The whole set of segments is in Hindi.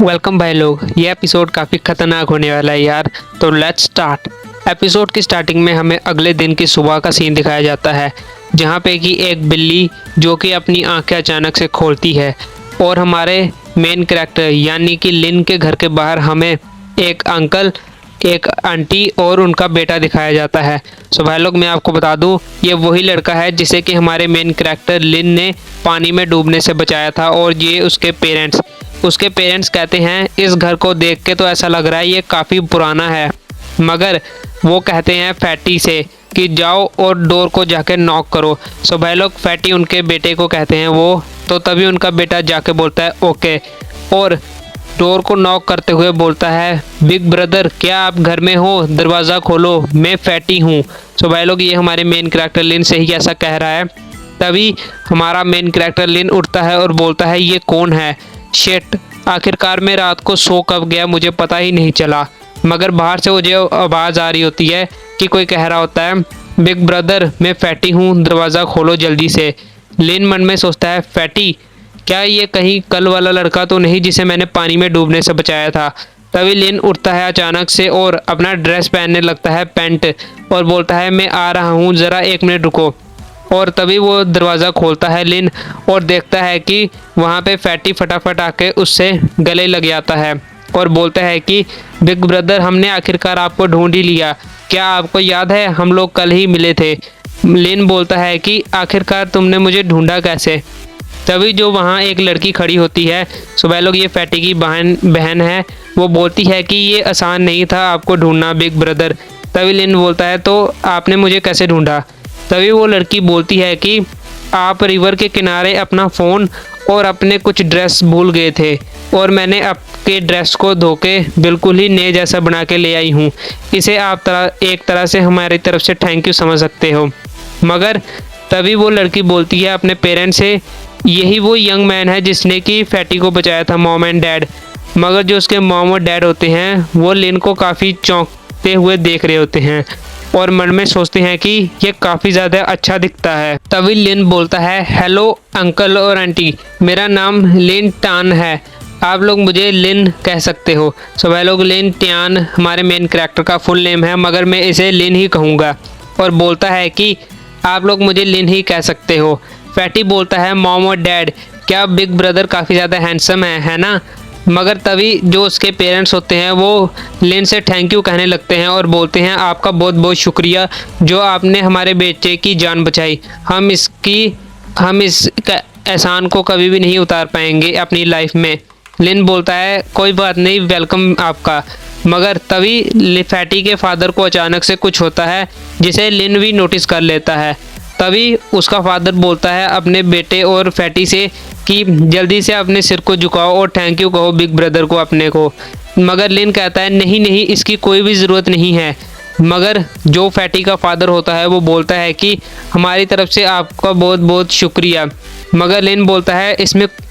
वेलकम भाई लोग। ये एपिसोड काफ़ी ख़तरनाक होने वाला है यार। तो लेट्स स्टार्ट। एपिसोड की स्टार्टिंग में हमें अगले दिन की सुबह का सीन दिखाया जाता है, जहाँ पे कि एक बिल्ली जो कि अपनी आंखें अचानक से खोलती है और हमारे मेन कैरेक्टर यानी कि लिन के घर के बाहर हमें एक अंकल, एक आंटी और उनका बेटा दिखाया जाता है। सो भाई लोग, मैं आपको बता दूं, ये वही लड़का है जिसे कि हमारे मेन कैरेक्टर लिन ने पानी में डूबने से बचाया था। और ये उसके पेरेंट्स कहते हैं इस घर को देख के तो ऐसा लग रहा है ये काफ़ी पुराना है, मगर वो कहते हैं फैटी से कि जाओ और डोर को जाके नॉक करो। सो भाई लोग, फैटी उनके बेटे को कहते हैं वो, तो तभी उनका बेटा जाके बोलता है ओके, और डोर को नॉक करते हुए बोलता है बिग ब्रदर क्या आप घर में हो, दरवाज़ा खोलो, मैं फैटी हूँ। सो भाई लोग, ये हमारे मेन कैरेक्टर लिन से ही ऐसा कह रहा है। तभी हमारा मेन कैरेक्टर लिन उठता है और बोलता है ये कौन है, शिट, आखिरकार मैं रात को सो कब गया मुझे पता ही नहीं चला। मगर बाहर से मुझे आवाज़ आ रही होती है कि कोई कह रहा होता है बिग ब्रदर मैं फैटी हूँ, दरवाज़ा खोलो जल्दी से। लिन मन में सोचता है फैटी, क्या ये कहीं कल वाला लड़का तो नहीं जिसे मैंने पानी में डूबने से बचाया था। तभी लिन उठता है अचानक से और अपना ड्रेस पहनने लगता है, पैंट, और बोलता है मैं आ रहा हूँ, ज़रा 1 मिनट रुको। और तभी वो दरवाज़ा खोलता है लिन और देखता है कि वहाँ पे फैटी फटाफट आके उससे गले लग जाता है और बोलता है कि बिग ब्रदर हमने आखिरकार आपको ढूंढ ही लिया, क्या आपको याद है हम लोग कल ही मिले थे। लिन बोलता है कि आखिरकार तुमने मुझे ढूंढा कैसे। तभी जो वहाँ एक लड़की खड़ी होती है, सुबह लोग ये फैटी की बहन है, वो बोलती है कि ये आसान नहीं था आपको ढूंढना बिग ब्रदर। तभी लिन बोलता है तो आपने मुझे कैसे ढूंढा। तभी वो लड़की बोलती है कि आप रिवर के किनारे अपना फ़ोन और अपने कुछ ड्रेस भूल गए थे और मैंने आपके ड्रेस को धो के बिल्कुल ही नए जैसा बना के ले आई हूँ। इसे आप एक तरह से हमारी तरफ से थैंक यू समझ सकते हो। मगर तभी वो लड़की बोलती है अपने पेरेंट्स से यही वो यंग मैन है जिसने कि फैटी को बचाया था, मॉम एंड डैड। मगर जो उसके मॉम और डैड होते हैं वो लिन को काफ़ी चौंकते हुए देख रहे होते हैं और मन में सोचते हैं कि ये काफ़ी ज़्यादा अच्छा दिखता है। तभी लिन बोलता है हेलो अंकल और आंटी, मेरा नाम लिन टान है, आप लोग मुझे लिन कह सकते हो। सो भाई लोग, लिन टान हमारे मेन कैरेक्टर का फुल नेम है, मगर मैं इसे लिन ही कहूँगा। और बोलता है कि आप लोग मुझे लिन ही कह सकते हो। फैटी बोलता है मॉम और डैड क्या बिग ब्रदर काफ़ी ज़्यादा हैंडसम है ना। मगर तभी जो उसके पेरेंट्स होते हैं वो लिन से थैंक यू कहने लगते हैं और बोलते हैं आपका बहुत बहुत शुक्रिया जो आपने हमारे बेटे की जान बचाई, हम इस एहसान को कभी भी नहीं उतार पाएंगे अपनी लाइफ में। लिन बोलता है कोई बात नहीं, वेलकम आपका। मगर तभी फैटी के फादर को अचानक से कुछ होता है जिसे लिन भी नोटिस कर लेता है। तभी उसका फादर बोलता है अपने बेटे और फैटी से कि जल्दी से अपने सिर को झुकाओ और थैंक यू कहो बिग ब्रदर को अपने को। मगर लिन कहता है नहीं नहीं, इसकी कोई भी ज़रूरत नहीं है। मगर जो फैटी का फादर होता है वो बोलता है कि हमारी तरफ से आपका बहुत बहुत शुक्रिया। मगर लिन बोलता है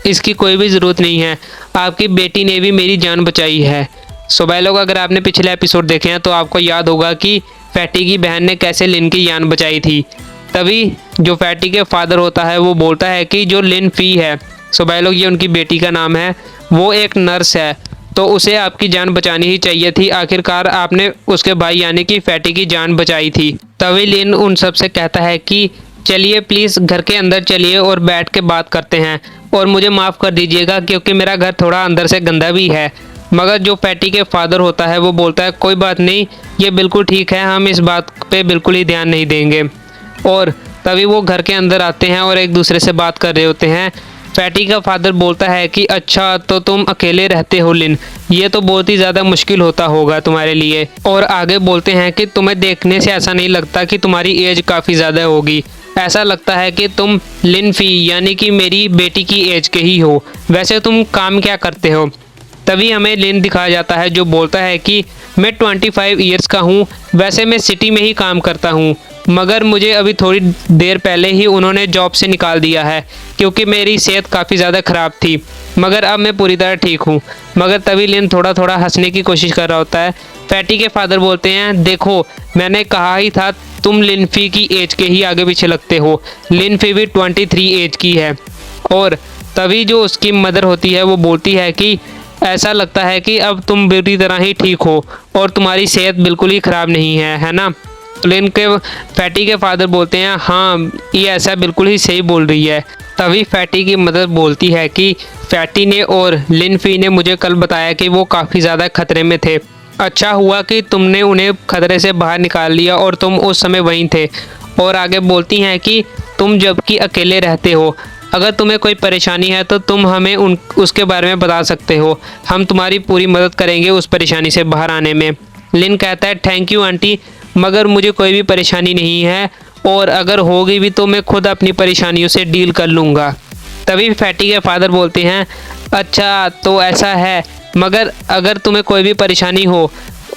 इसकी कोई भी ज़रूरत नहीं है, आपकी बेटी ने भी मेरी जान बचाई है। सो भाई लोग, अगर आपने पिछले एपिसोड देखे हैं तो आपको याद होगा कि फैटी की बहन ने कैसे लिन की जान बचाई थी। तभी जो फैटी के फादर होता है वो बोलता है कि जो लिन फी है, सो भाई लोग ये उनकी बेटी का नाम है, वो एक नर्स है, तो उसे आपकी जान बचानी ही चाहिए थी, आखिरकार आपने उसके भाई यानी कि फैटी की जान बचाई थी। तभी लिन उन सब से कहता है कि चलिए प्लीज़ घर के अंदर चलिए और बैठ के बात करते हैं और मुझे माफ़ कर दीजिएगा क्योंकि मेरा घर थोड़ा अंदर से गंदा भी है। मगर जो फैटी के फादर होता है वो बोलता है कोई बात नहीं, ये बिल्कुल ठीक है, हम इस बात पे बिल्कुल ही ध्यान नहीं देंगे। और तभी वो घर के अंदर आते हैं और एक दूसरे से बात कर रहे होते हैं। फैटी का फादर बोलता है कि अच्छा तो तुम अकेले रहते हो लिन, ये तो बहुत ही ज़्यादा मुश्किल होता होगा तुम्हारे लिए। और आगे बोलते हैं कि तुम्हें देखने से ऐसा नहीं लगता कि तुम्हारी एज काफ़ी ज़्यादा होगी, ऐसा लगता है कि तुम लिन फी यानी कि मेरी बेटी की एज के ही हो। वैसे तुम काम क्या करते हो। तभी हमें लिन दिखाया जाता है जो बोलता है कि मैं 25 ईयर्स का हूँ, वैसे मैं सिटी में ही काम करता हूँ, मगर मुझे अभी थोड़ी देर पहले ही उन्होंने जॉब से निकाल दिया है क्योंकि मेरी सेहत काफ़ी ज़्यादा ख़राब थी, मगर अब मैं पूरी तरह ठीक हूँ। मगर तभी लिन थोड़ा थोड़ा हंसने की कोशिश कर रहा होता है। फैटी के फादर बोलते हैं देखो मैंने कहा ही था तुम लिनफी की एज के ही आगे पीछे लगते हो, लिनफी भी 23 एज की है। और तभी जो उसकी मदर होती है वो बोलती है कि ऐसा लगता है कि अब तुम बुरी तरह ही ठीक हो और तुम्हारी सेहत बिल्कुल ही ख़राब नहीं है ना। लिन के फैटी के फादर बोलते हैं हाँ ये ऐसा बिल्कुल ही सही बोल रही है। तभी फैटी की मदर बोलती है कि फैटी ने और लिन फी ने मुझे कल बताया कि वो काफ़ी ज़्यादा खतरे में थे। अच्छा हुआ कि तुमने उन्हें खतरे से बाहर निकाल लिया और तुम उस समय वहीं थे। और आगे बोलती हैं कि तुम जबकि अकेले रहते हो, अगर तुम्हें कोई परेशानी है तो तुम हमें उसके बारे में बता सकते हो, हम तुम्हारी पूरी मदद करेंगे उस परेशानी से बाहर आने में। लिन कहता है थैंक यू आंटी, मगर मुझे कोई भी परेशानी नहीं है और अगर होगी भी तो मैं खुद अपनी परेशानियों से डील कर लूँगा। तभी फैटी के फादर बोलते हैं अच्छा तो ऐसा है, मगर अगर तुम्हें कोई भी परेशानी हो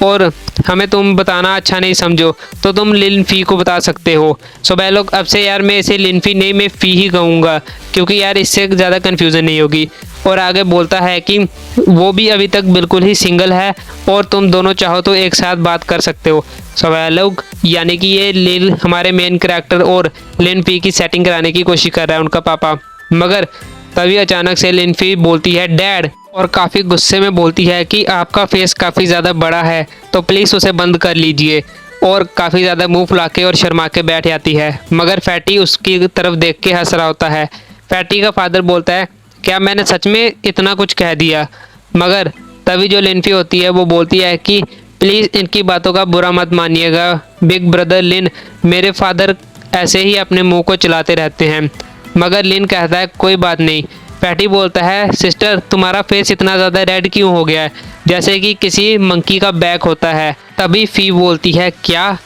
और हमें तुम बताना अच्छा नहीं समझो तो तुम लिन फी को बता सकते हो। सो भाई लोग अब से यार मैं इसे लिन फी नहीं मैं फ़ी ही कहूँगा, क्योंकि यार इससे ज़्यादा कन्फ्यूज़न नहीं होगी। और आगे बोलता है कि वो भी अभी तक बिल्कुल ही सिंगल है और तुम दोनों चाहो तो एक साथ बात कर सकते हो। सो भाई लोग यानी कि ये लिल हमारे मेन कैरेक्टर और लिन फी की सेटिंग कराने की कोशिश कर रहा है उनका पापा। मगर तभी अचानक से लिन फी बोलती है डैड, और काफ़ी गुस्से में बोलती है कि आपका फेस काफ़ी ज़्यादा बड़ा है तो प्लीज़ उसे बंद कर लीजिए। और काफ़ी ज़्यादा मुंह फुला के और शर्मा के बैठ जाती है, मगर फैटी उसकी तरफ देख के हंस रहा होता है। फैटी का फादर बोलता है क्या मैंने सच में इतना कुछ कह दिया? मगर तभी जो लिन फी होती है वो बोलती है कि प्लीज़ इनकी बातों का बुरा मत मानिएगा बिग ब्रदर लिन, मेरे फादर ऐसे ही अपने मुंह को चलाते रहते हैं। मगर लिन कहता है कोई बात नहीं। फैटी बोलता है सिस्टर तुम्हारा फेस इतना ज़्यादा रेड क्यों हो गया है, जैसे कि किसी मंकी का बैक होता है। तभी फी बोलती है क्या?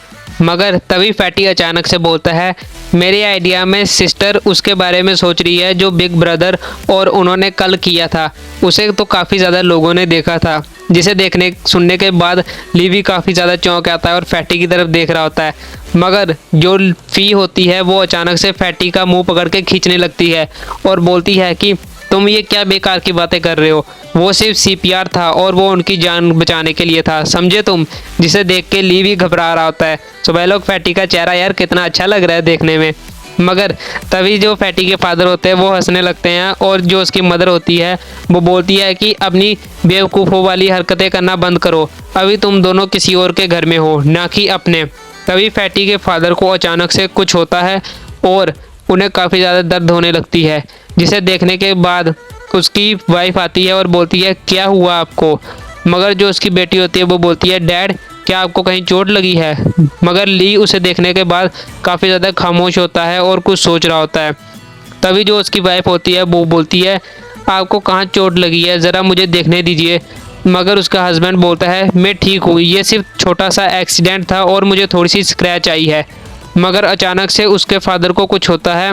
मगर तभी फैटी अचानक से बोलता है मेरे आइडिया में सिस्टर उसके बारे में सोच रही है जो बिग ब्रदर और उन्होंने कल किया था। उसे तो काफ़ी ज़्यादा लोगों ने देखा था, जिसे देखने सुनने के बाद ली भी काफ़ी ज़्यादा चौंक आता है और फैटी की तरफ देख रहा होता है। मगर जो फ़ी होती है वो अचानक से फैटी का मुंह पकड़ के खींचने लगती है और बोलती है कि तुम ये क्या बेकार की बातें कर रहे हो, वो सिर्फ सीपीआर था और वो उनकी जान बचाने के लिए था, समझे तुम? जिसे देख के ली भी घबरा रहा होता है। सो भाई लोग फैटी का चेहरा यार कितना अच्छा लग रहा है देखने में। मगर तभी जो फैटी के फादर होते हैं वो हंसने लगते हैं और जो उसकी मदर होती है वो बोलती है कि अपनी बेवकूफ़ों वाली हरकतें करना बंद करो, अभी तुम दोनों किसी और के घर में हो ना कि अपने। तभी फैटी के फादर को अचानक से कुछ होता है और उन्हें काफ़ी ज़्यादा दर्द होने लगती है, जिसे देखने के बाद उसकी वाइफ आती है और बोलती है क्या हुआ आपको? मगर जो उसकी बेटी होती है वो बोलती है डैड क्या आपको कहीं चोट लगी है? मगर ली उसे देखने के बाद काफ़ी ज़्यादा खामोश होता है और कुछ सोच रहा होता है। तभी जो उसकी वाइफ होती है वो बोलती है आपको कहाँ चोट लगी है, ज़रा मुझे देखने दीजिए। मगर उसका हस्बैंड बोलता है मैं ठीक हूँ, ये सिर्फ छोटा सा एक्सीडेंट था और मुझे थोड़ी सी स्क्रैच आई है। मगर अचानक से उसके फादर को कुछ होता है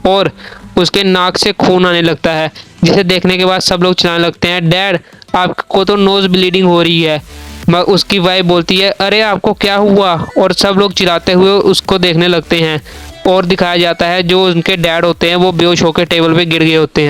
और उसके नाक से खून आने लगता है, जिसे देखने के बाद सब लोग चिल्लाने लगते हैं डैड आपको तो नोज़ ब्लीडिंग हो रही है। उसकी वाइफ बोलती है अरे आपको क्या हुआ? और सब लोग चिल्लाते हुए उसको देखने लगते हैं और दिखाया जाता है जो उनके डैड होते हैं वो बेहोश होकर टेबल पे गिर गए होते हैं।